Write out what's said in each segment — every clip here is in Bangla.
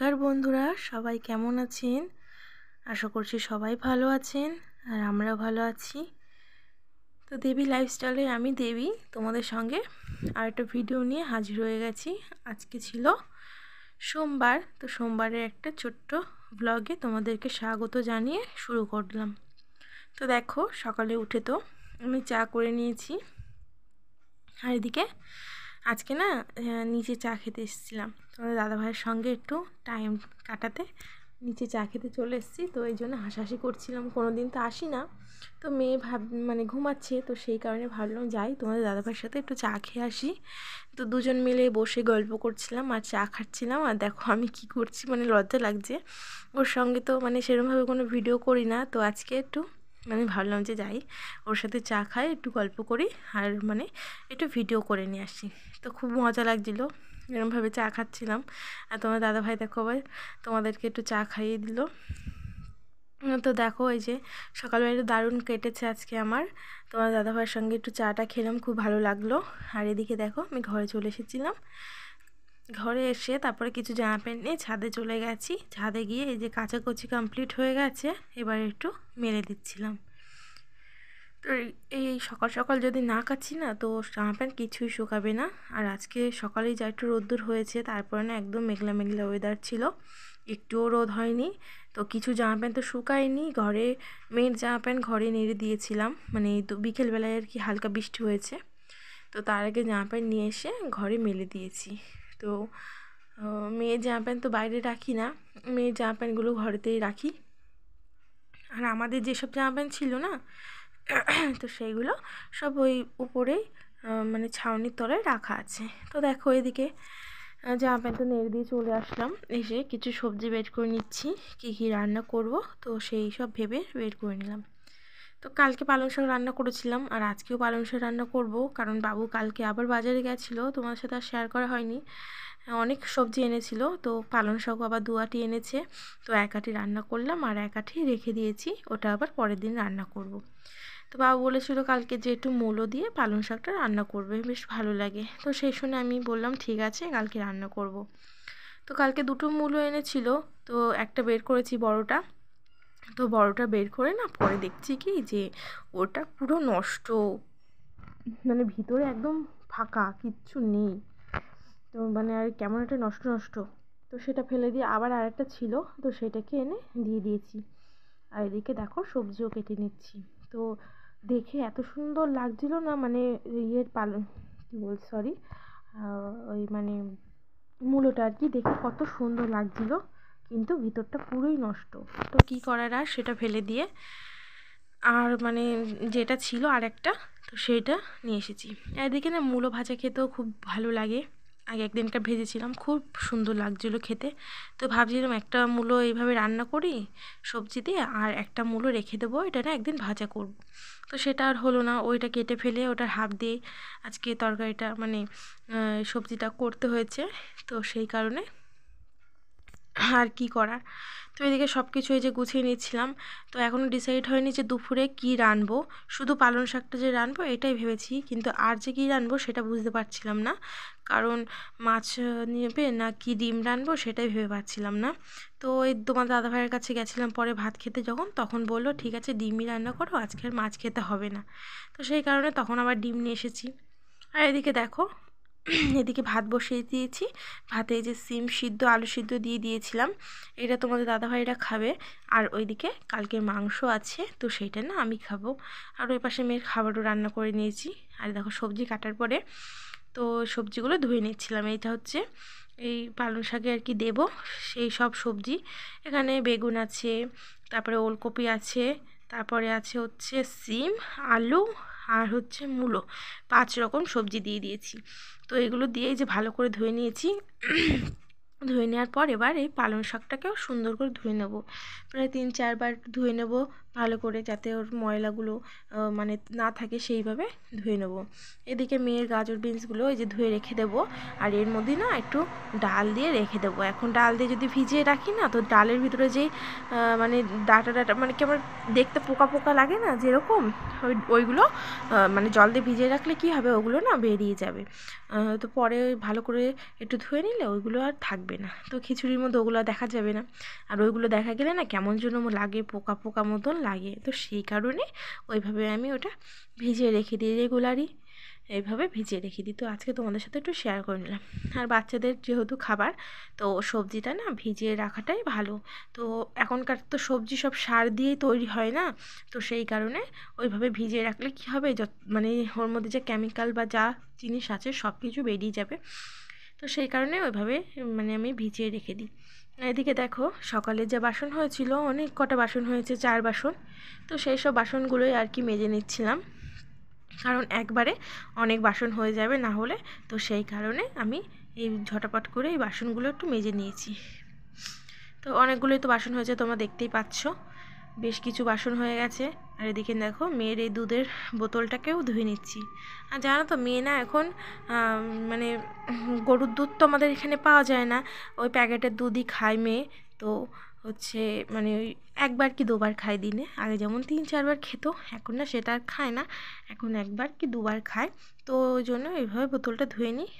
নমস্কার বন্ধুরা, সবাই কেমন আছেন? আশা করছি সবাই ভালো আছেন আর আমরাও ভালো আছি। তো দেবী লাইফস্টাইলে আমি দেবী তোমাদের সঙ্গে আর একটা ভিডিও নিয়ে হাজির হয়ে গেছি। আজকে ছিল সোমবার, তো সোমবারের একটা ছোট্ট ব্লগে তোমাদেরকে স্বাগত জানিয়ে শুরু করলাম। তো দেখো, সকালে উঠে তো আমি চা করে নিয়েছি, আর এদিকে আজকে না নিচে চা খেতে এসেছিলাম তোমাদের দাদাভাইয়ের সঙ্গে একটু টাইম কাটাতে। নিচে চা খেতে চলে এসেছি, তো এই জন্য হাসাহাসি করছিলাম। কোনো দিন তো আসি না, তো মেয়ে ঘুমাচ্ছে, তো সেই কারণে ভাবলাম যাই তোমাদের দাদাভাইয়ের সাথে একটু চা খেয়ে আসি। তো দুজন মিলে বসে গল্প করছিলাম আর চা খাচ্ছিলাম। আর দেখো আমি কি করছি, লজ্জা লাগছে। ওর সঙ্গে তো সেরকমভাবে কোনো ভিডিও করি না, তো আজকে একটু ভাবলাম যে যাই ওর সাথে চা খাই, একটু গল্প করি আর একটু ভিডিও করে নিয়ে আসি। তো খুব মজা লাগছিলো এরকমভাবে চা খাচ্ছিলাম। আর তোমার দাদাভাই দেখো আবার তোমাদেরকে একটু চা খাইয়ে দিল। তো দেখো এই যে সকালবেলা দারুণ কেটেছে আজকে আমার। তোমার দাদাভাইয়ের সঙ্গে একটু চাটা খেলাম, খুব ভালো লাগলো। আর এদিকে দেখো আমি ঘরে চলে এসেছিলাম। ঘরে এসে তারপরে কিছু জামা প্যান্ট নিয়ে ছাদে চলে গেছি। ছাদে গিয়ে এই যে কাচাকুচি কমপ্লিট হয়ে গেছে, এবার একটু মেলে দিচ্ছিলাম। তো এই সকাল সকাল যদি না কাচ্ছি না, তো জামা প্যান্ট কিছুই শুকাবে না। আর আজকে সকালেই যা একটু রোদ্দুর হয়েছে, তারপরে না একদম মেঘলা মেঘলা ওয়েদার ছিল, একটুও রোদ হয়নি। তো কিছু জামা প্যান্ট তো শুকায়নি, ঘরে মেয়ের জামা প্যান্ট ঘরে নেড়ে দিয়েছিলাম, তো বিকেলবেলায় আর কি হালকা বৃষ্টি হয়েছে, তো তার আগে জামা প্যান্ট নিয়ে এসে ঘরে মেলে দিয়েছি। তো মেয়ের জামা প্যান্ট তো বাইরে রাখি না, মেয়ের জামা প্যান্টগুলো ঘরেতেই রাখি। আর আমাদের যেসব জামা প্যান্ট ছিল না, তো সেইগুলো সব ওই উপরেই ছাউনির তলায় রাখা আছে। তো দেখো এদিকে জামা প্যান্ট তো নেড়ে দিয়ে চলে আসলাম, এসে কিছু সবজি বের করে নিচ্ছি, কী কী রান্না করব, তো সেই সব ভেবে বের করে নিলাম। তো কালকে পালং শাক রান্না করেছিলাম, আর আজকেও পালং শাক রান্না করব, কারণ বাবু কালকে আবার বাজারে গেছিলো, তোমার সাথে আর শেয়ার করা হয়নি। অনেক সবজি এনেছিল, তো পালং শাক আবার 2 আঁটি এনেছে, তো 1 আঁটি রান্না করলাম আর 1 আঁটি রেখে দিয়েছি, ওটা আবার পরের দিন রান্না করব। তো বাবা বলেছিল কালকে যে একটু মূলো দিয়ে পালং শাকটা রান্না করবে, বেশ ভালো লাগে। তো সেই শুনে আমি বললাম ঠিক আছে, কালকে রান্না করব। তো কালকে 2টো মূলো এনেছিল, তো একটা বের করেছি বড়টা। তো বড়টা বের করে না পরে দেখছি কি যে ওটা পুরো নষ্ট, ভিতরে একদম ফাঁকা, কিচ্ছু নেই। তো আর কেমন একটা নষ্ট নষ্ট, তো সেটা ফেলে দিয়ে আবার আরেকটা ছিল, তো সেটাকে এনে দিয়ে দিয়েছি। আর এদিকে দেখো সবজিও কেটে নিচ্ছি। তো দেখে এত সুন্দর লাগছিল না, ইয়ের পালং কী বল সরি ওই মূলোটা আর কি, দেখে কত সুন্দর লাগছিল, কিন্তু ভিতরটা পুরোই নষ্ট। তো কী করার, আর সেটা ফেলে দিয়ে আর যেটা ছিল আরেকটা, তো সেইটা নিয়ে এসেছি। এদিকে না মূলো ভাজা খেতেও খুব ভালো লাগে, আগে একদিনকার ভেজেছিলাম, খুব সুন্দর লাগছিলো খেতে। তো ভাবছিলাম একটা মূলো এইভাবে রান্না করি সবজি দিয়ে, আর একটা মূলো রেখে দেবো, এটা না একদিন ভাজা করব। তো সেটা আর হলো না, ওইটা কেটে ফেলে ওটার হাফ দিয়ে আজকে তরকারিটা সবজিটা করতে হয়েছে। তো সেই কারণে আর কি করার। তো এদিকে সব কিছু এই যে গুছিয়ে নিচ্ছিলাম। তো এখনও ডিসাইড হয়নি যে দুপুরে কি রানবো, শুধু পালং শাকটা যে রানবো এটাই ভেবেছি, কিন্তু আর যে কী রানবো সেটা বুঝতে পারছিলাম না, কারণ মাছ নেবে না কি ডিম রানবো সেটাই ভেবে পাচ্ছিলাম না। তো ওই তোমার দাদাভাইয়ের কাছে গেছিলাম পরে ভাত খেতে, তখন বললো ঠিক আছে ডিমই রান্না করো, আজকে আর মাছ খেতে হবে না। তো সেই কারণে তখন আবার ডিম নিয়ে এসেছি। আর এদিকে দেখো এদিকে ভাত বসিয়ে দিয়েছি, ভাতে এই যে সিম সিদ্ধ আলু সিদ্ধ দিয়ে দিয়েছিলাম, এটা তোমাদের দাদাভাইরা খাবে। আর ওইদিকে কালকের মাংস আছে, তো সেইটা না আমি খাবো। আর ওই পাশে মেয়ের খাবারও রান্না করে নিয়েছি। আর দেখো সবজি কাটার পরে তো সবজিগুলো ধুয়ে নিচ্ছিলাম। এইটা হচ্ছে এই পালং শাকে আর কি দেবো সেই সব সবজি। এখানে বেগুন আছে, তারপরে ওলকপি আছে, তারপরে আছে হচ্ছে সিম, আলু আর হচ্ছে মূলো, 5 রকম সবজি দিয়ে দিয়েছি। তো এগুলো দিয়েই যে ভালো করে ধুয়ে নিয়েছি। ধুয়ে নেওয়ার পর এবার এই পালং শাকটাকেও সুন্দর করে ধুয়ে নেব, প্রায় 3-4 বার ধুয়ে নেব ভালো করে, যাতে ওর ময়লাগুলো না থাকে, সেইভাবে ধুয়ে নেব। এদিকে মেয়ের গাজর বিনসগুলো এই যে ধুয়ে রেখে দেবো, আর এর মধ্যে না একটু ডাল দিয়ে রেখে দেবো। এখন ডাল দিয়ে যদি ভিজিয়ে রাখি না, তো ডালের ভিতরে যেই ডাটা ডাটা কেমন দেখতে পোকা পোকা লাগে না যেরকম, ওইগুলো জল দিয়ে ভিজিয়ে রাখলে কি হবে, ওগুলো না বেরিয়ে যাবে। তো পরে ভালো করে একটু ধুয়ে নিলে ওইগুলো আর থাকবে থাকবে না, তো খিচুড়ির মধ্যে ওগুলো দেখা যাবে না। আর ওইগুলো দেখা গেলে না কেমন যেন লাগে, পোকা পোকা মতন লাগে। তো সেই কারণে ওইভাবে আমি ওটা ভিজিয়ে রেখে দিই, রেগুলারই এইভাবে ভিজিয়ে রেখে দিই। তো আজকে তোমাদের সাথে একটু শেয়ার করে নিলাম। আর বাচ্চাদের যেহেতু খাবার, তো সবজিটা না ভিজিয়ে রাখাটাই ভালো। তো এখনকার তো সবজি সব সার দিয়েই তৈরি হয় না, তো সেই কারণে ওইভাবে ভিজিয়ে রাখলে কী হবে, মানে ওর মধ্যে যে কেমিক্যাল বা যা জিনিস আছে সব কিছু বেরিয়ে যাবে। তো সেই কারণে ওইভাবে মানে আমি ভিজিয়ে রেখে দিই। এদিকে দেখো সকালে যে বাসন হয়েছিল, অনেক কটা বাসন হয়েছে, 4 বাসন। তো সেই সব বাসনগুলোই আর কি মেজে নিচ্ছিলাম, কারণ একবারে অনেক বাসন হয়ে যাবে না হলে। তো সেই কারণে আমি এই ঝটাপট করে এই বাসনগুলো একটু মেজে নিয়েছি। তো অনেকগুলোই তো বাসন হয়েছে, তোমরা দেখতেই পাচ্ছ, বেশ কিছু বাসন হয়ে গেছে। আর এদিকে দেখো মেয়ের এই দুধের বোতলটাকেও ধুয়ে নিচ্ছি। আর জানো তো মেয়ে না এখন মানে গরুর দুধ তো আমাদের এখানে পাওয়া যায় না, ওই প্যাকেটের দুধই খায় মেয়ে। তো হচ্ছে মানে ওই একবার কি দুবার খায় দিনে, আগে যেমন 3-4 বার খেত, এখন না সেটা আর খায় না, এখন একবার কি দুবার খায়। তো ওই জন্য এইভাবে বোতলটা ধুয়ে নিই।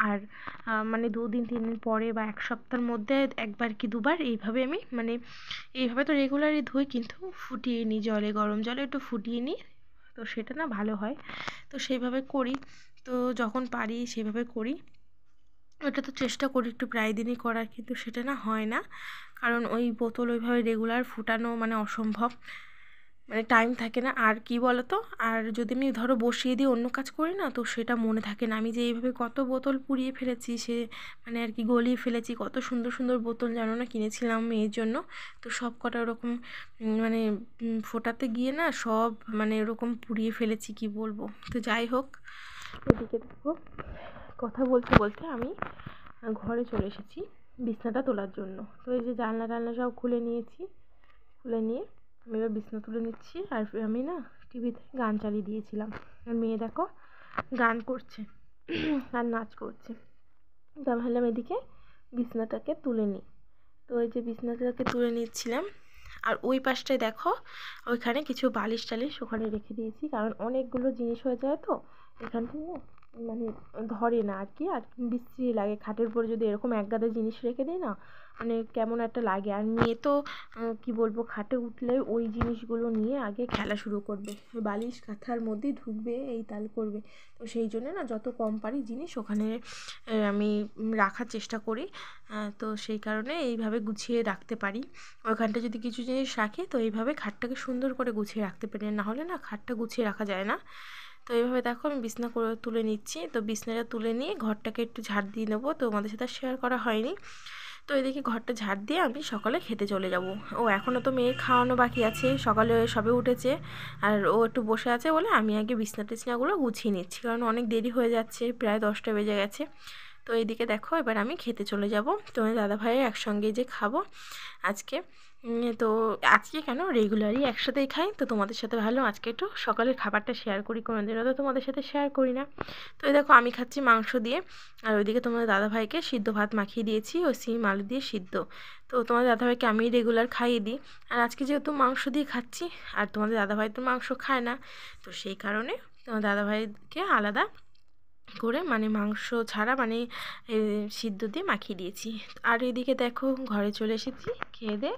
আর মানে 2-3 দিন পরে বা 1 সপ্তাহের মধ্যে একবার কি দুবার এইভাবে আমি মানে এইভাবে তো রেগুলারই ধুই, কিন্তু ফুটিয়ে নিই জলে, গরম জলে একটু ফুটিয়ে নিই, তো সেটা না ভালো হয়। তো সেইভাবে করি, তো যখন পারি সেভাবে করি। ওটা তো চেষ্টা করি একটু প্রায় দিনই করার, কিন্তু সেটা না হয় না, কারণ ওই বোতল ওইভাবে রেগুলার ফুটানো মানে অসম্ভব, মানে টাইম থাকে না। আর কি বলো তো, আর যদি আমি ধরো বসিয়ে দিয়ে অন্য কাজ করি না, তো সেটা মনে থাকে না। আমি যে এইভাবে কত বোতল পুড়িয়ে ফেলেছি, সে মানে আর কি গলিয়ে ফেলেছি, কত সুন্দর সুন্দর বোতল জানো না কিনেছিলাম মেয়ের জন্য। তো সব কটা ওরকম মানে ফোটাতে গিয়ে না সব মানে ওরকম পুড়িয়ে ফেলেছি, কি বলবো। তো যাই হোক, এদিকে দেখো কথা বলতে বলতে আমি ঘরে চলে এসেছি বিছনাটা তোলার জন্য। তো এই যে জানলা টালনা সব খুলে নিয়েছি, খুলে নিয়ে আমি এবার বিছনা তুলে নিচ্ছি। আর আমি না টিভিতে গান চালিয়ে দিয়েছিলাম, আর মেয়ে দেখো গান করছে আর নাচ করছে। তো আমি ভাবলাম এদিকে বিছনাটাকে তুলে নিই। তো ওই যে বিছনাটাকে তুলে নিচ্ছিলাম, আর ওই পাশটায় দেখো ওইখানে কিছু বালিশ টালিশ ওখানে রেখে দিয়েছি, কারণ অনেকগুলো জিনিস হয়ে যায় তো এখান থেকে মানে ধরে না আর কি, আর বিশ্রী লাগে। খাটের উপরে যদি এরকম এক গাদা জিনিস রেখে দিই না, মানে কেমন একটা লাগে। আর মেয়ে তো কি বলবো, খাটে উঠলে ওই জিনিসগুলো নিয়ে আগে খেলা শুরু করবে, বালিশ কাঁথার মধ্যেই ঢুকবে, এই তাল করবে। তো সেই জন্য না যত কম পারি জিনিস ওখানে আমি রাখার চেষ্টা করি। তো সেই কারণে এইভাবে গুছিয়ে রাখতে পারি। ওইখানটা যদি কিছু জিনিস রাখি, তো এইভাবে খাটটাকে সুন্দর করে গুছিয়ে রাখতে পারি, না হলে না খাটটা গুছিয়ে রাখা যায় না। তো এইভাবে দেখো আমি বিছনা করে তুলে নিচ্ছি। তো বিছনাটা তুলে নিয়ে ঘরটাকে একটু ঝাড় দিয়ে নেবো, তো আমাদের সাথে শেয়ার করা হয়নি। তো এদিকে ঘরটা ঝাড় দিয়ে আমি সকালে খেতে চলে যাব। ও এখনও তো মেয়ের খাওয়ানো বাকি আছে, সকালে সবে উঠেছে, আর ও একটু বসে আছে বলে আমি আগে বিছনা টিছনাগুলো গুছিয়ে নিচ্ছি, কারণ অনেক দেরি হয়ে যাচ্ছে, প্রায় 10টা বেজে গেছে। তো এইদিকে দেখো এবার আমি খেতে চলে যাব। তোমার দাদা ভাইয়ের একসঙ্গে যে খাবো আজকে। তো আজকে কেন রেগুলারই একসাথেই খাই, তো তোমাদের সাথে ভালো আজকে একটু সকালের খাবারটা শেয়ার করি, কোনো দিনও তো তোমাদের সাথে শেয়ার করি না। তো এই দেখো আমি খাচ্ছি মাংস দিয়ে, আর ওইদিকে তোমাদের দাদাভাইকে সিদ্ধ ভাত মাখিয়ে দিয়েছি, ও সিম আলু দিয়ে সিদ্ধ। তো তোমাদের দাদাভাইকে আমি রেগুলার খাইয়ে দিই, আর আজকে যেহেতু মাংস দিয়ে খাচ্ছি, আর তোমাদের দাদাভাই তো মাংস খায় না, তো সেই কারণে তোমার দাদাভাইকে আলাদা করে মানে মাংস ছাড়া মানে সিদ্ধ দিয়ে মাখিয়ে দিয়েছি। আর এদিকে দেখো ঘরে চলে এসেছি, খেয়ে দিয়ে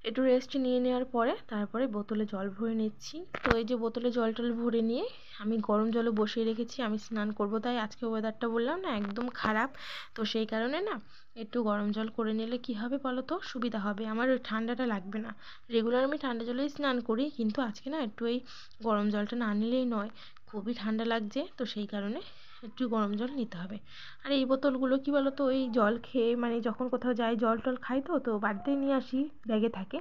একটু রেস্ট নিয়ে নেওয়ার পরে তারপরে বোতলে জল ভরে নিচ্ছি। তো এই যে বোতলে জল টল ভরে নিয়ে আমি গরম জলও বসিয়ে রেখেছি, আমি স্নান করব, তাই আজকে ওয়েদারটা বললাম না একদম খারাপ। তো সেই কারণে না একটু গরম জল করে নিলে কি হবে বলো তো, সুবিধা হবে, আমার ওই ঠান্ডাটা লাগবে না। রেগুলার আমি ঠান্ডা জলেই স্নান করি, কিন্তু আজকে না একটু এই গরম জলটা না নিলেই নয়, খুবই ঠান্ডা লাগছে। তো সেই কারণে একটু গরম জল নিতে হবে। আর এই বোতলগুলো কি বলো তো, ওই জল খেয়ে মানে যখন কোথাও যাই জল টল খাই, তো বাড়িতেই নিয়ে আসি, ব্যাগে থাকে।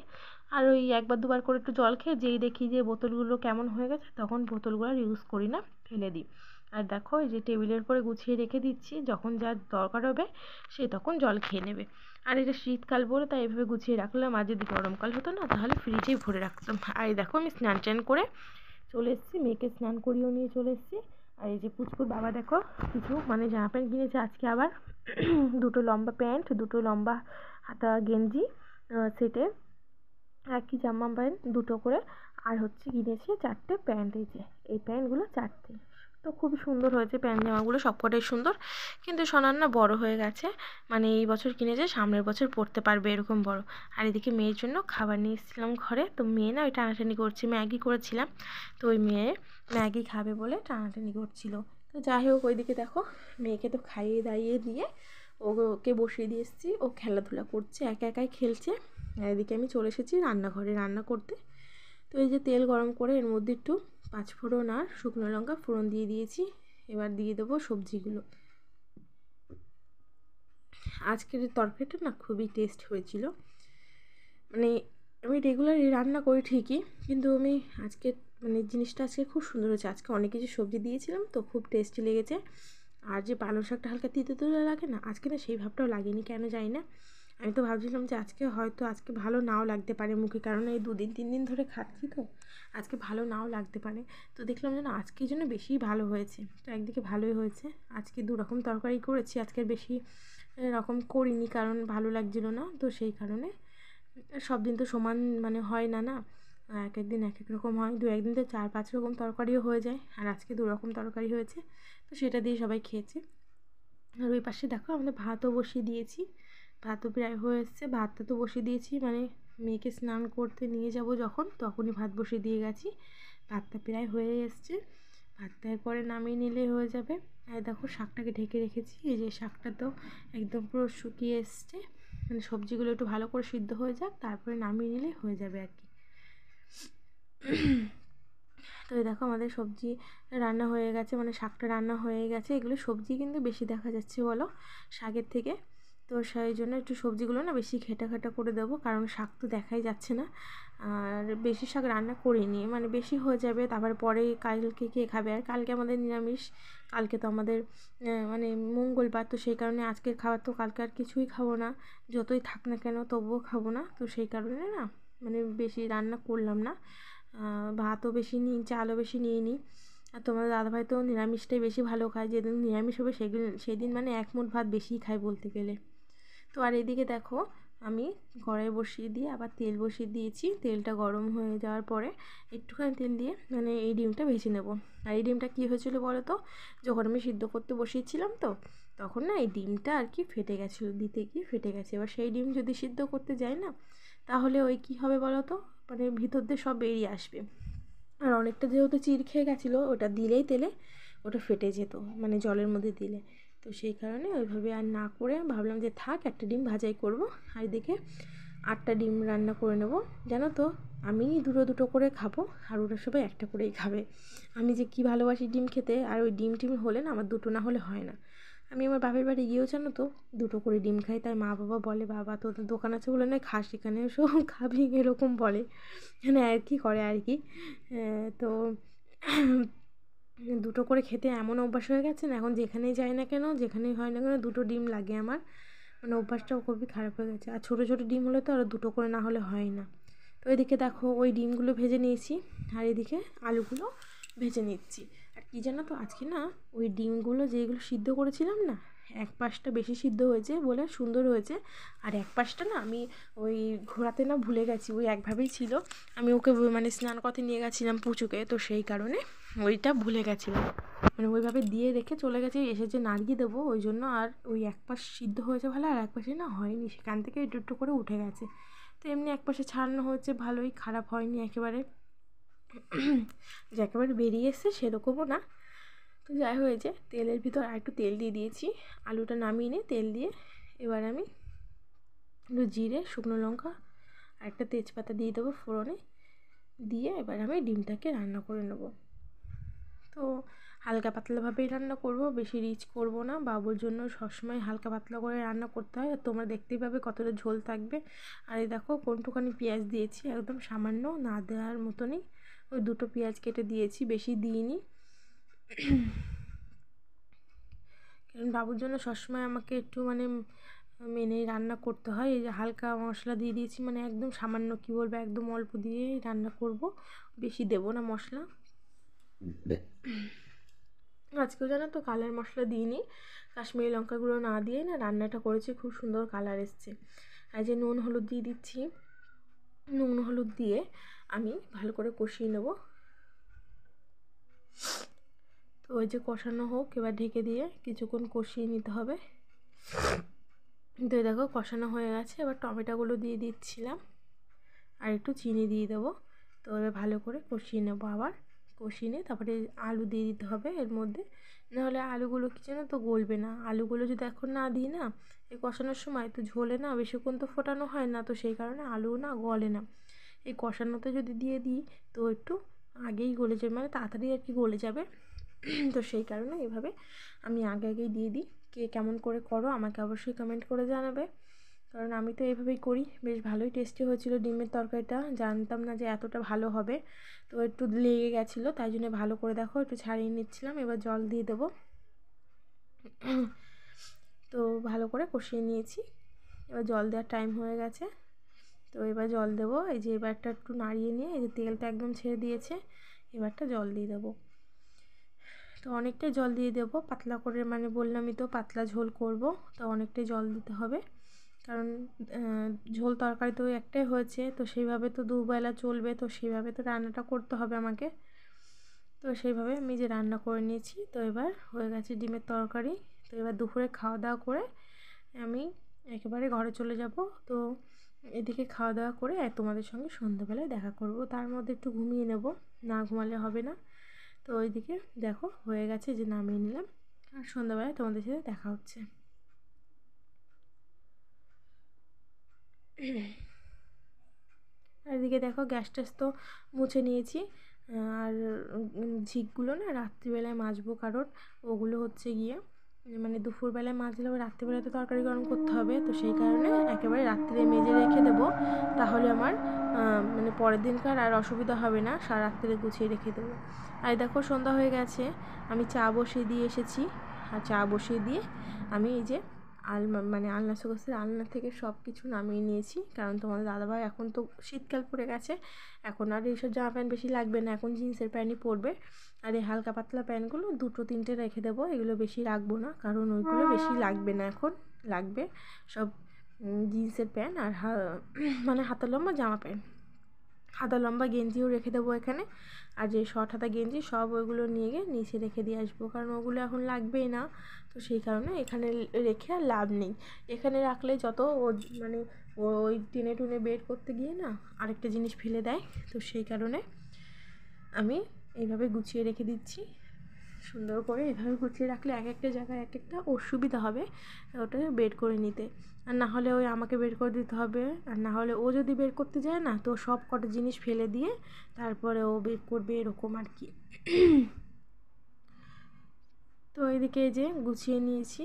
আর ওই একবার দুবার করে একটু জল খেয়ে যেই দেখি যে বোতলগুলো কেমন হয়ে গেছে, তখন বোতলগুলো আর ইউজ করি না, ফেলে দিই। আর দেখো এই যে টেবিলের উপরে গুছিয়ে রেখে দিচ্ছি, যখন যা দরকার হবে সে তখন জল খেয়ে নেবে। আর এটা শীতকাল বলে তাই এভাবে গুছিয়ে রাখলাম, আর যদি গরমকাল হতো না তাহলে ফ্রিজেই ভরে রাখতাম। আর এই দেখো আমি স্নান টান করে চলে এসেছি, মেয়েকে স্নান করিয়েও নিয়ে চলে এসেছি। আর এই যে পুচকুর বাবা দেখো কিছু মানে জামা প্যান্ট কিনেছে আজকে আবার, দুটো লম্বা প্যান্ট, দুটো লম্বা হাতা গেঞ্জি সেটে, আর কি জামা প্যান্ট দুটো করে, আর হচ্ছে কিনেছে 4টে প্যান্ট। এই যে এই প্যান্টগুলো 4টে, তো খুবই সুন্দর হয়েছে প্যান্ট জামাগুলো, সবকটাই সুন্দর। কিন্তু সোনার না বড় হয়ে গেছে, মানে এই বছর কিনেছে, সামনের বছর পরতে পারবে এরকম বড়। আর এদিকে মেয়ের জন্য খাবার নিয়ে এসেছিলাম ঘরে, তো মেয়ে না ওই টানাটানি করছে, ম্যাগি করেছিলাম, তো ওই মেয়ে ম্যাগি খাবে বলে টানাটানি করছিল। তো যাই হোক, ওইদিকে দেখো মেয়েকে তো খাইয়ে দাইয়ে দিয়ে ওকে বসিয়ে দিয়ে এসেছি, ও খেলাধুলা করছে, একা একাই খেলছে। আর এদিকে আমি চলে এসেছি রান্নাঘরে রান্না করতে। তো এই যে তেল গরম করে এর মধ্যে একটু পাঁচফোড়ন আর শুকনো লঙ্কা ফোড়ন দিয়ে দিয়েছি। এবার দিয়ে দেবো সবজিগুলো। আজকের তরকারিটা না খুবই টেস্ট হয়েছিল, মানে আমি রেগুলারই রান্না করি ঠিকই, কিন্তু আমি আজকে মানে জিনিসটা আজকে খুব সুন্দর হয়েছে। আজকে অনেক কিছু সবজি দিয়েছিলাম তো খুব টেস্টি লেগেছে। আর যে পালং শাকটা হালকা তিতো তিতো লাগে না, আজকে না সেই ভাবটাও লাগেনি, কেন জানি না। আমি তো ভাবছিলাম যে আজকে ভালো নাও লাগতে পারে মুখে, কারণ এই 2-3 দিন ধরে খাচ্ছি তো আজকে ভালো নাও লাগতে পারে। তো দেখলাম যে না, আজকের জন্য বেশি ভালো হয়েছে। তো একদিকে ভালোই হয়েছে, আজকে 2 রকম তরকারি করেছি, আজকের বেশি রকম করিনি কারণ ভালো লাগছিল না, তো সেই কারণে। সব দিন তো সমান মানে হয় না, না এক এক দিন এক এক রকম হয়, 2-1 দিন তো 4-5 রকম তরকারিও হয়ে যায়, আর আজকে 2 রকম তরকারি হয়েছে, তো সেটা দিয়ে সবাই খেয়েছে। আর ওই পাশে দেখো আমাদের ভাতও বসিয়ে দিয়েছি, ভাতও প্রায় হয়ে এসছে। ভাতটা তো বসিয়ে দিয়েছি, মানে মেয়েকে স্নান করতে নিয়ে যাব যখন, তখনই ভাত বসিয়ে দিয়ে গেছি। ভাতটা প্রায় হয়ে এসছে, ভাতটা এরপরে নামিয়ে নিলে হয়ে যাবে। আর দেখো শাকটাকে ঢেকে রেখেছি, এই যে শাকটা তো একদম পুরো শুকিয়ে এসছে, মানে সবজিগুলো একটু ভালো করে সিদ্ধ হয়ে যাক, তারপরে নামিয়ে নিলে হয়ে যাবে আর কি। তো এই দেখো আমাদের সবজি রান্না হয়ে গেছে, মানে শাকটা রান্না হয়ে গেছে। এগুলো সবজি কিন্তু বেশি দেখা যাচ্ছে বলো শাকের থেকে, তো সেই জন্য একটু সবজিগুলো না বেশি ঘেটা ঘেটা করে দেবো, কারণ শাক তো দেখাই যাচ্ছে না। আর বেশি শাক রান্না করিনি, মানে বেশি হয়ে যাবে, তারপর পরে কালকে কে খাবে, আর কালকে আমাদের নিরামিষ। কালকে তো আমাদের মানে মঙ্গলবার, তো সেই কারণে আজকের খাবার তো কালকে আর কিছুই খাবো না, যতই থাক না কেন তবুও খাবো না, তো সেই কারণে না মানে বেশি রান্না করলাম না। ভাতও বেশি নিই, চালও বেশি নিয়ে নিই। আর তোমাদের দাদাভাই তো নিরামিষটাই বেশি ভালো খায়, যেদিন নিরামিষ হবে সেদিন মানে 1 মুঠ ভাত বেশিই খায় বলতে গেলে। তো আর এদিকে দেখো আমি কড়াই বসিয়ে দিয়ে আবার তেল বসিয়ে দিয়েছি, তেলটা গরম হয়ে যাওয়ার পরে একটুখানি তেল দিয়ে মানে এই ডিমটা ভেজে নেব। আর এই ডিমটা কী হয়েছিলো বলো তো, যখন আমি সিদ্ধ করতে বসিয়েছিলাম তো তখন না এই ডিমটা আর কি ফেটে গেছিলো, দিতে গিয়ে ফেটে গেছে। এবার সেই ডিম যদি সিদ্ধ করতে যাই না, তাহলে ওই কী হবে বলো তো, মানে ভিতর দিয়ে সব বেরিয়ে আসবে। আর অনেকটা যেহেতু চির খেয়ে গেছিলো, ওটা দিলেই তেলে ওটা ফেটে যেত, মানে জলের মধ্যে দিলে। তো সেই কারণে ওইভাবে আর না করে ভাবলাম যে থাক, একটা ডিম ভাজাই করব। আর এদিকে 8টা ডিম রান্না করে নেব। জানো তো আমি দুটো দুটো করে খাবো, আর ওরা সবাই একটা করেই খাবে। আমি যে কী ভালোবাসি ডিম খেতে, আর ওই ডিম হলে না আমার দুটো না হলে হয় না। আমি আমার বাপের বাড়ি গিয়েও জানো তো দুটো করে ডিম খাই, তাই মা বাবা বলে, বাবা তোদের দোকান আছে বলে নয় খাস, এখানে সব খাবি, এরকম বলে, মানে আর কি করে আর কি। তো দুটো করে খেতে এমন অভ্যাস হয়ে গেছে না, এখন যেখানেই যাই না কেন, যেখানেই হয় না কেন, দুটো ডিম লাগে আমার, মানে অভ্যাসটাও খুবই খারাপ হয়ে গেছে। আর ছোটো ছোটো ডিম হলে তো আরও দুটো করে না হলে হয় না। তো এদিকে দেখো ওই ডিমগুলো ভেজে নিয়েছি, আর এদিকে আলুগুলো ভেজে নিচ্ছি। আর কী জানো তো আজকে না ওই ডিমগুলো যেগুলো সিদ্ধ করেছিলাম না, এক পাশটা বেশি সিদ্ধ হয়েছে বলে সুন্দর হয়েছে, আর এক পাশটা না আমি ওই ঘোরাতে না ভুলে গেছি, ওই একভাবেই ছিল। আমি ওকে মানে স্নান করতে নিয়ে গেছিলাম পুচুকে, তো সেই কারণে ওইটা ভুলে গেছিলাম, মানে ওইভাবে দিয়ে রেখে চলে গেছি, এসে যে নাড়িয়ে দেবো ওই জন্য। আর ওই এক পাশ সিদ্ধ হয়েছে ভালো, আর এক পাশে না হয়নি, সেখান থেকে একটু একটু করে উঠে গেছে। তো এমনি এক পাশে ছাড়ানো হয়েছে ভালোই, খারাপ হয়নি একেবারে, যে একেবারে বেরিয়ে এসছে সেরকমও না। তো যাই হয়েছে, তেলের ভিতর আর একটু তেল দিয়ে দিয়েছি, আলুটা নামিয়ে নিয়ে তেল দিয়ে এবার আমি একটু জিরে, শুকনো লঙ্কা আর একটা তেজপাতা দিয়ে দেবো ফোড়নে, দিয়ে এবার আমি ডিমটাকে রান্না করে নেব। তো হালকা পাতলাভাবেই রান্না করব, বেশি রিচ করব না, বাবুর জন্য সবসময় হালকা পাতলা করে রান্না করতে হয়। আর তোমরা দেখতেই পাবে কতটা ঝোল থাকবে। আর এই দেখো কোনটুখানি পেঁয়াজ দিয়েছি, একদম সামান্য, না দেওয়ার মতনই, ওই 2টো পেঁয়াজ কেটে দিয়েছি, বেশি দিইনি, কারণ বাবুর জন্য সবসময় আমাকে একটু মানে মেনেই রান্না করতে হয়। এই যে হালকা মশলা দিয়ে দিয়েছি, মানে একদম সামান্য, কী বলবো, একদম অল্প দিয়েই রান্না করব, বেশি দেবো না মশলা। আজকেও জানো তো কালার মশলা দিইনি, কাশ্মীরি লঙ্কা গুঁড়ো না দিয়ে না রান্নাটা করেছি, খুব সুন্দর কালার এসছে। আর যে নুন হলুদ দিয়ে দিচ্ছি, নুন হলুদ দিয়ে আমি ভালো করে কষিয়ে নেব। তো ওই যে কষানো হোক, এবার ঢেকে দিয়ে কিছুক্ষণ কষিয়ে নিতে হবে। তো দেখো কষানো হয়ে গেছে, এবার টমেটোগুলো দিয়ে দিচ্ছিলাম আর একটু চিনি দিয়ে দেবো। তো এবার ভালো করে কষিয়ে নেবো, আবার কষিয়ে নিয়ে তারপরে আলু দিয়ে দিতে হবে এর মধ্যে, নাহলে আলুগুলো কি যেন তো গলবে না। আলুগুলো যদি এখন না দিই না এই কষানোর সময়, তো ঝোলে না বেশিক্ষণ তো ফোটানো হয় না, তো সেই কারণে আলু না গলে না। এই কষানোতে যদি দিয়ে দিই তো একটু আগেই গলে যাবে, মানে তাড়াতাড়ি আর কি গলে যাবে। তো সেই কারণে এভাবে আমি আগেই দিয়ে দিই। কে কেমন করে করো আমাকে অবশ্যই কমেন্ট করে জানাবে, কারণ আমি তো এইভাবেই করি। বেশ ভালোই টেস্টি হয়েছিল ডিমের তরকারিটা, জানতাম না যে এতটা ভালো হবে। তো একটু লেগে গেছিলো, তাই জন্য ভালো করে দেখো একটু ছাড়িয়ে নিচ্ছিলাম। এবার জল দিয়ে দেবো। তো ভালো করে কষিয়ে নিয়েছি, এবার জল দেওয়ার টাইম হয়ে গেছে। তো এবার জল দেবো। এই যে এবারটা একটু নাড়িয়ে নিয়ে, এই যে তেলটা একদম ছেড়ে দিয়েছে, এবারটা জল দিয়ে দেবো। তো অনেকটাই জল দিয়ে দেবো পাতলা করে, মানে বললামই তো পাতলা ঝোল করব, তো অনেকটাই জল দিতে হবে। কারণ ঝোল তরকারি তো একটাই হয়েছে, তো সেইভাবে তো দুবেলা চলবে, তো সেইভাবে তো রান্নাটা করতে হবে আমাকে। তো সেইভাবে আমি যে রান্না করে নিয়েছি। তো এবার হয়ে গেছে ডিমের তরকারি। তো এবার দুপুরে খাওয়া দাওয়া করে আমি একেবারে ঘরে চলে যাব। তো এদিকে খাওয়া দাওয়া করে তোমাদের সঙ্গে সন্ধ্যাবেলায় দেখা করব, তার মধ্যে একটু ঘুমিয়ে নেব, না ঘুমালে হবে না। তো ওইদিকে দেখো হয়ে গেছে, যে নামিয়ে নিলাম, আর সন্ধ্যাবেলায় তোমাদের সাথে দেখা হচ্ছে। আর এদিকে দেখো গ্যাস ট্যাস তো মুছে নিয়েছি, আর ঝিকগুলো না রাত্রিবেলায় মাজবো, কারণ ওগুলো হচ্ছে গিয়ে মানে দুপুরবেলায় মাজলেও রাত্রিবেলায় তো তরকারি গরম করতে হবে, তো সেই কারণে একেবারে রাত্রিরে মেজে রেখে দেবো। তাহলে আমার মানে পরের দিনকার আর অসুবিধা হবে না, সারা রাত্রিরে গুছিয়ে রেখে দেবো। আর দেখো সন্ধ্যা হয়ে গেছে, আমি চা বসিয়ে দিয়ে এসেছি। আর চা বসিয়ে দিয়ে আমি এই যে মানে আলনা শোকেসের আলনা থেকে সব কিছু নামিয়ে নিয়েছি, কারণ তোমাদের দাদাভাই এখন তো শীতকাল পড়ে গেছে, এখন আর এইসব জামা প্যান্ট বেশি লাগবে না, এখন জিন্সের প্যান্টই পরবে। আর এই হালকা পাতলা প্যান্টগুলো দুটো তিনটে রেখে দেবো, এগুলো বেশি রাখবো না, কারণ ওইগুলো বেশি লাগবে না, এখন লাগবে সব জিন্সের প্যান্ট আর মানে হাতা লম্বা জামা প্যান্ট। হাতা লম্বা গেঞ্জিও রেখে দেবো এখানে, আর যে শর্ট হাতা গেঞ্জি সব ওইগুলো নিয়ে গিয়ে নিচে রেখে দিয়ে আসবো, কারণ ওগুলো এখন লাগবেই না। তো সেই কারণে এখানে রেখে আর লাভ নেই, এখানে রাখলে যত মানে ওই টেনে টুনে বের করতে গিয়ে না আরেকটা জিনিস ফেলে দেয়। তো সেই কারণে আমি এইভাবে গুছিয়ে রেখে দিচ্ছি, সুন্দর করে এভাবে গুছিয়ে রাখলে এক একটা জায়গায় এক একটা অসুবিধা হবে ওটা বের করে নিতে। আর না হলে ওই আমাকে বের করে দিতে হবে, আর না হলে ও যদি বের করতে যায় না তো সব কটা জিনিস ফেলে দিয়ে তারপরে ও বের করবে, এরকম আর কি। তো এইদিকে এই যে গুছিয়ে নিয়েছি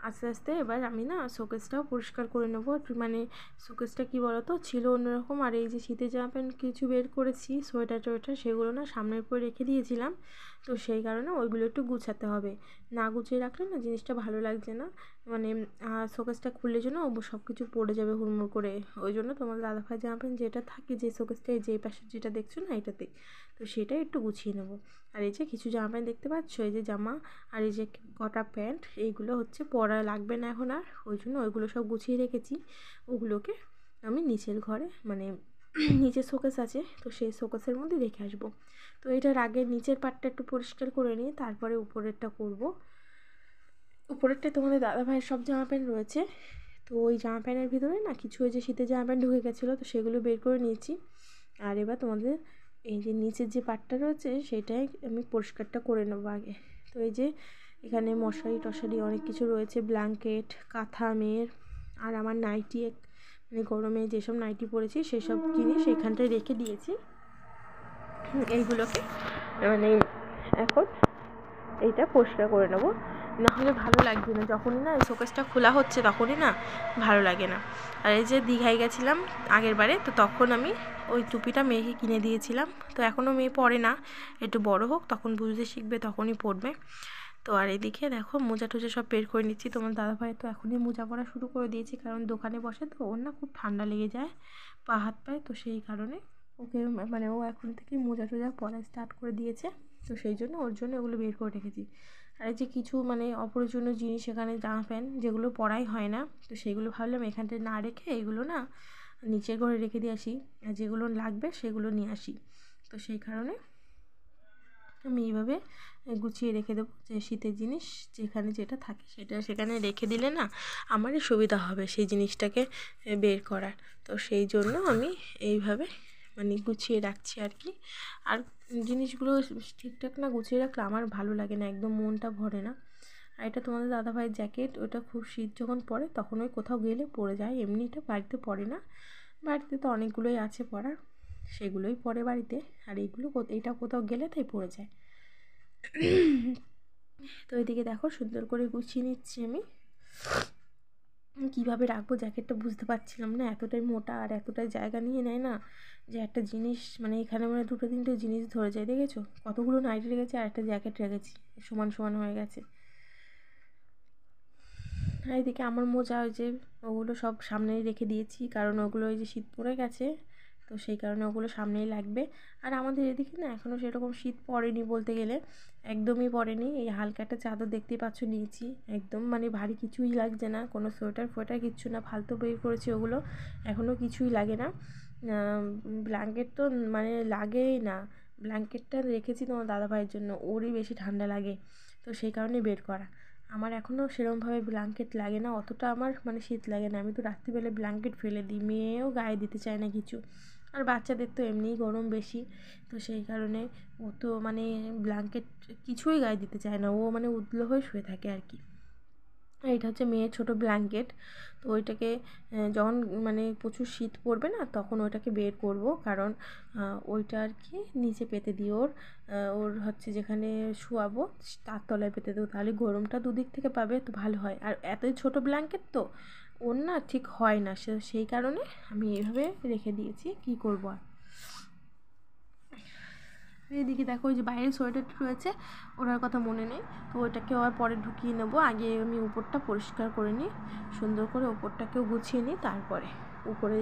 আস্তে আস্তে। এবার আমি না শোকেসটাও পরিষ্কার করে নেবো, মানে শোকেসটা কী বলো তো ছিল অন্যরকম, আর এই যে শীতের জামা প্যান্ট কিছু বের করেছি সোয়েটার টোয়েটার, সেগুলো না সামনের উপরে রেখে দিয়েছিলাম, তো সেই কারণে ওইগুলো একটু গুছাতে হবে, না গুছিয়ে রাখলে না জিনিসটা ভালো লাগছে না, মানে শোকেসটা খুললে জন্য সব কিছু পড়ে যাবে হুড়মুড় করে। ওই জন্য তোমার দাদাভাই জামা প্যান্ট যেটা থাকে, যে শোকেসটা যে পাশে যেটা দেখছো না এটাতে, তো সেটাই একটু গুছিয়ে নেবো। আর এই যে কিছু জামা প্যান্ট দেখতে পাচ্ছ, এই যে জামা আর এই যে কটা প্যান্ট, এইগুলো হচ্ছে পরা লাগবে না এখন আর, ওই জন্য ওইগুলো সব গুছিয়ে রেখেছি। ওগুলোকে আমি নিচের ঘরে, মানে নিচে শোকেস আছে, তো সেই শোকেসের মধ্যে রেখে আসবো। তো এটার আগে নিচের পাটটা একটু পরিষ্কার করে নিই, তারপরে উপরেরটা করব। উপরেরটায় তোমাদের দাদাভাইয়ের সব জামা প্যান্ট রয়েছে, তো ওই জামা প্যান্টের ভিতরে না কিছু ওই যে শীতের জামা প্যান্ট ঢুকে গেছিলো, তো সেগুলো বের করে নিয়েছি। আর এবার তোমাদের এই যে নিচের যে পাটটা রয়েছে সেটাই আমি পরিষ্কারটা করে নেবো আগে। তো এই যে এখানে মশারি টশারি অনেক কিছু রয়েছে, ব্ল্যাঙ্কেট, কাঁথা মেয়ের, আর আমার নাইটি, মানে গরমে যেসব নাইটি পরেছি সেসব জিনিস এখানটায় রেখে দিয়েছি। এইগুলোকে মানে এখন এইটা পরিষ্কার করে নেবো, নাহলে ভালো লাগবে না, যখনই না এই শোকেসটা খোলা হচ্ছে তখনই না ভালো লাগে না। আর এই যে দীঘায় গেছিলাম আগের বারে, তো তখন আমি ওই টুপিটা মেয়েকে কিনে দিয়েছিলাম, তো এখনও মেয়ে পরে না, একটু বড় হোক তখন বুঝতে শিখবে, তখনই পরবে। তো আর এদিকে দেখো মোজা টুজা সব বের করে নিচ্ছি, তোমার দাদাভাই তো এখনই মোজা পরা শুরু করে দিয়েছি, কারণ দোকানে বসে তো ওর না খুব ঠান্ডা লেগে যায় পা হাত পায়ে, তো সেই কারণে ওকে মানে ও এখন থেকেই মোজা টোজা পরা স্টার্ট করে দিয়েছে, তো সেই জন্য ওর জন্য ওগুলো বের করে রেখেছি। আর এই যে কিছু মানে অপ্রয়োজনীয় জিনিস এখানে জামা প্যান্ট যেগুলো পরাই হয় না, তো সেগুলো ভাবলাম এখানটায় না রেখে এগুলো না নিচের ঘরে রেখে দিয়ে আসি, আর যেগুলো লাগবে সেগুলো নিয়ে আসি। তো সেই কারণে আমি এইভাবে গুছিয়ে রেখে দেবো, যে শীতের জিনিস যেখানে যেটা থাকে সেটা সেখানে রেখে দিলে না আমারই সুবিধা হবে সেই জিনিসটাকে বের করার। তো সেই জন্য আমি এইভাবে মানে গুছিয়ে রাখছি আর কি। আর জিনিসগুলো ঠিকঠাক না গুছিয়ে রাখলে আমার ভালো লাগে না, একদম মনটা ভরে না। আর এটা তোমাদের দাদাভাইয়ের জ্যাকেট, ওটা খুব শীত যখন পড়ে তখন ওই কোথাও গেলে পরে যায়, এমনিটা বাড়িতে পড়ে না। বাড়িতে তো অনেকগুলোই আছে পরার, সেগুলোই পরে বাড়িতে। আর এইগুলো এইটা কোথাও গেলে তাই পড়ে যায়। তো এদিকে দেখো সুন্দর করে গুছিয়ে নিচ্ছি আমি। কীভাবে রাখবো জ্যাকেটটা বুঝতে পারছিলাম না, এতটাই মোটা আর এতটাই জায়গা নিয়ে নেয় না, যে একটা জিনিস মানে এখানে মানে দুটো তিনটে জিনিস ধরে যায়। দেখেছো কতগুলো নাইটি রেখেছি আর একটা জ্যাকেট রেখেছি, সমান সমান হয়ে গেছে। আর এদিকে আমার মোজা ওই যে ওগুলো সব সামনেই রেখে দিয়েছি, কারণ ওগুলো ওই যে শীত পড়ে গেছে, তো সেই কারণে ওগুলো সামনেই লাগবে। আর আমাদের এদিকে না এখনও সেরকম শীত পড়েনি বলতে গেলে, একদমই পড়েনি। এই হালকা একটা চাদর দেখতেই পাচ্ছ নিয়েছি, একদম মানে ভারী কিছুই লাগছে না, কোনো সোয়েটার ফোয়েটার কিচ্ছু না, ফালতু বের করেছি ওগুলো, এখনও কিছুই লাগে না। ব্ল্যাঙ্কেট তো মানে লাগেই না, ব্ল্যাঙ্কেটটা রেখেছি তোমার দাদাভাইয়ের জন্য, ওরই বেশি ঠান্ডা লাগে, তো সেই কারণেই বের করা। আমার এখনও সেরকমভাবে ব্ল্যাঙ্কেট লাগে না, অতটা আমার মানে শীত লাগে না। আমি তো রাত্রিবেলা ব্ল্যাঙ্কেট ফেলে দিই, মেয়েও গায়ে দিতে চায় না কিছু। আর বাচ্চাদের তো এমনিই গরম বেশি, তো সেই কারণে ও তো মানে ব্ল্যাঙ্কেট কিছুই গায়ে দিতে চায় না, ও মানে উদলো হয়ে শুয়ে থাকে আর কি। এইটা হচ্ছে মেয়ের ছোটো ব্ল্যাঙ্কেট, তো ওইটাকে যখন মানে প্রচুর শীত পড়বে না তখন ওইটাকে বের করব, কারণ ওইটা আর কি নিচে পেতে দিই ওর, ওর হচ্ছে যেখানে শোয়াবো তার তলায় পেতে দেবো, তাহলে গরমটা দুদিক থেকে পাবে, তো ভালো হয়। আর এতই ছোটো ব্ল্যাঙ্কেট তো ওর না ঠিক হয় না, সেই কারণে আমি এইভাবে রেখে দিয়েছি, কী করবো আর। এদিকে দেখো ওই যে বাইরে সোয়েটারটা রয়েছে, ওটার কথা মনে নেই, তো ওইটাকে আবার পরে ঢুকিয়ে নেবো। আগে আমি উপরটা পরিষ্কার করে নিই, সুন্দর করে ওপরটাকেও গুছিয়ে নিই, তারপরে উপরে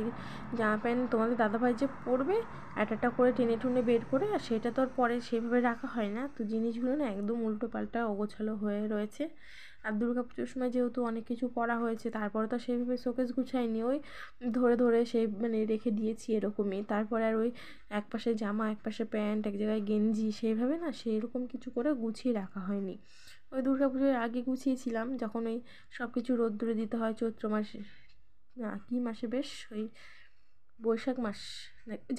জামা প্যান্ট তোমাদের দাদাভাই যে পরবে একটা করে টেনে টুনে বের করে, আর সেটা তো আর পরে সেভাবে রাখা হয় না, তো জিনিসগুলো না একদম উল্টো পাল্টা অগোছালো হয়ে রয়েছে। আর দুর্গাপুজোর সময় যেহেতু অনেক কিছু পরা হয়েছে, তারপরে তো সেইভাবে শোকেস গুছাইনি, ওই ধরে ধরে সেই মানে রেখে দিয়েছি এরকমই। তারপরে আর ওই এক পাশে জামা এক পাশে প্যান্ট এক জায়গায় গেঞ্জি সেইভাবে না সেইরকম কিছু করে গুছিয়ে রাখা হয়নি। ওই দুর্গাপুজোর আগে গুছিয়েছিলাম, যখন ওই সব কিছু রোদ্দুরে দিতে হয় চৈত্র মাসে, না কী মাসে বেশ ওই বৈশাখ মাস,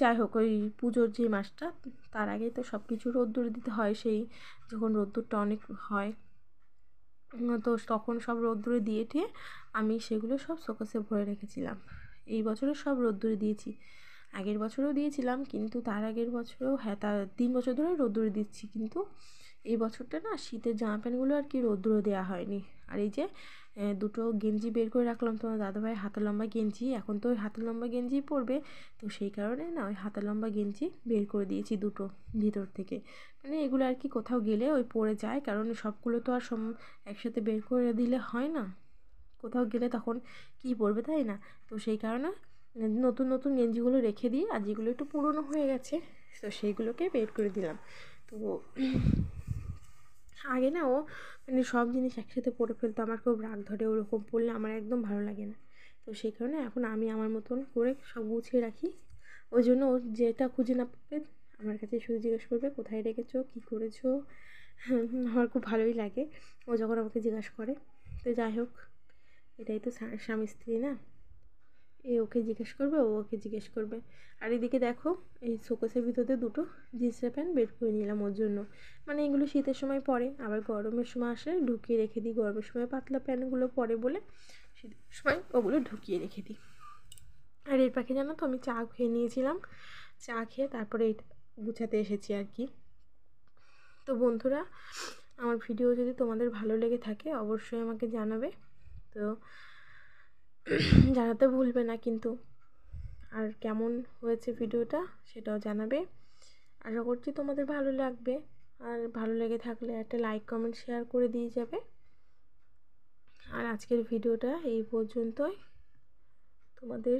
যাই হোক ওই পুজোর যে মাসটা তার আগেই তো সব কিছু রোদ্দুরে দিতে হয়, সেই যখন রোদ্দুরটা অনেক হয় তো তখন সব রোদ্দুরে দিয়ে টিয়ে আমি সেগুলো সব শোকেসে ভরে রেখেছিলাম। এই বছরে সব রোদ্দুরে দিয়েছি, আগের বছরও দিয়েছিলাম, কিন্তু তার আগের বছরেও হ্যাঁ তার 3 বছর ধরে রোদ্দুরে দিচ্ছি, কিন্তু এই বছরটা না শীতের জামা প্যান্টগুলো আর কি রোদ্দুরে দেওয়া হয়নি। আর এই যে দুটো গেঞ্জি বের করে রাখলাম তোমার দাদাভাই, হাতা লম্বা গেঞ্জি, এখন তো ওই হাতা লম্বা গেঞ্জিই পরবে, তো সেই কারণে না ওই হাতা লম্বা গেঞ্জি বের করে দিয়েছি দুটো ভিতর থেকে, মানে এগুলো আর কি কোথাও গেলে ওই পরে যায়, কারণ সবগুলো তো আর একসাথে বের করে দিলে হয় না, কোথাও গেলে তখন কী পরবে তাই না, তো সেই কারণে নতুন নতুন গেঞ্জিগুলো রেখে দিই, আর যেগুলো একটু পুরনো হয়ে গেছে তো সেইগুলোকে বের করে দিলাম। তো আগে না ও মানে সব জিনিস একসাথে পরে ফেলতো, আমার খুব রাগ ধরে, ওরকম পরলে আমার একদম ভালো লাগে না, তো সেই কারণে এখন আমি আমার মতন করে সব গুছিয়ে রাখি। ওই জন্য ও যেটা খুঁজে না পাবে আমার কাছে শুধু জিজ্ঞেস করবে কোথায় রেখেছো কী করেছো, আমার খুব ভালোই লাগে ও যখন আমাকে জিজ্ঞাসা করে। তো যাই হোক এটাই তো স্বামী স্ত্রী না, এ ওকে জিজ্ঞেস করবে ও ওকে জিজ্ঞেস করবে। আর এদিকে দেখো এই শোকেসের ভিতরে দুটো জিন্সের প্যান্ট বের করে নিলাম ওর জন্য, মানে এগুলো শীতের সময় পরে, আবার গরমের সময় আসলে ঢুকিয়ে রেখে দিই, গরমের সময় পাতলা প্যান্টগুলো পরে বলে শীতের সময় ওগুলো ঢুকিয়ে রেখে দিই। আর এর পাখি জানো তো আমি চা খেয়ে নিয়েছিলাম, চা খেয়ে তারপরে এটা গুছাতে এসেছি আর কি। তো বন্ধুরা আমার ভিডিও যদি তোমাদের ভালো লেগে থাকে অবশ্যই আমাকে জানাবে, তো জানাতে ভুলবে না কিন্তু। আর কেমন হয়েছে ভিডিওটা সেটাও জানাবে, আশা করছি তোমাদের ভালো লাগবে, আর ভালো লেগে থাকলে একটা লাইক কমেন্ট শেয়ার করে দিয়ে যাবে। আর আজকের ভিডিওটা এই পর্যন্তই, তোমাদের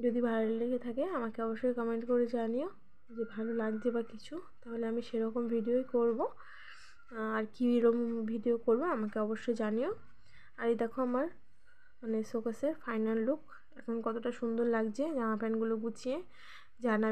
যদি ভালো লেগে থাকে আমাকে অবশ্যই কমেন্ট করে জানিও যে ভালো লাগছে বা কিছু, তাহলে আমি সেরকম ভিডিওই করব, আর কীরকম ভিডিও করব আমাকে অবশ্যই জানিও। আর এই দেখো আমার মানে শোকেসের ফাইনাল লুক, এখন কতটা সুন্দর লাগছে জামা প্যান্টগুলো গুছিয়ে জানাবে।